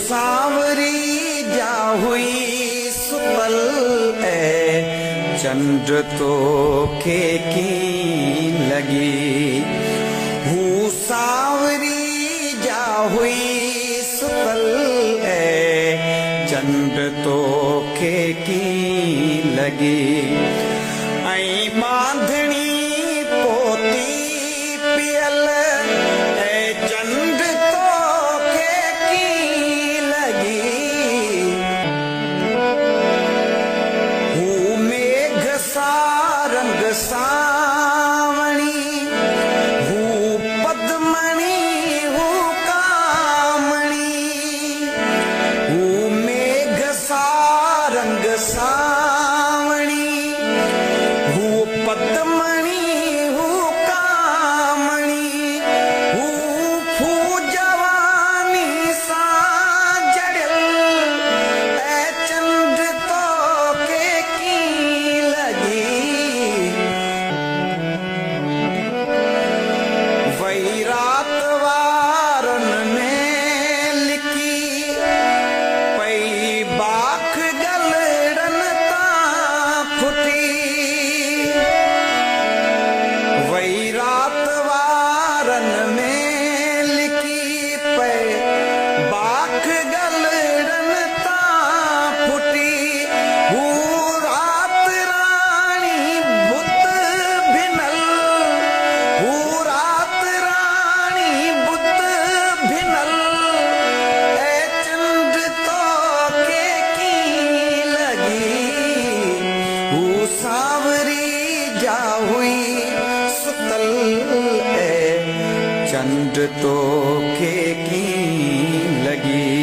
सांवरी जा हुई सुतल ऐ चंद्र तो के की लगी। हूँ सांवरी जा हुई सुतल ऐ चंद्र तो के की लगी। ऐं बांधणी पोती पियल ऐ चंद्र तो के की लगी। हूँ मेघ सा रंग सावणी हूँ पद्मणी हूँ कामणी। हूँ मेघ सा रंग सावणी हूँ पद्मणी हूँ कामणी। हूँ फू जवानी सा जड़ियल ऐ चंद्र तो के की लगी। वही रात वारन में लिखी पई बाख गलड़न ता फुटी। वही रात वारन में लिखी पई बाख गलड़न ता फुटी। हूँ रात रानी बुत भिनल हूँ रात रानी बुत भिनल ऐ चंद्र तो के की लगी। हूँ सांवरी जा हुई सुतल ऐ चंद्र तो के की लगी।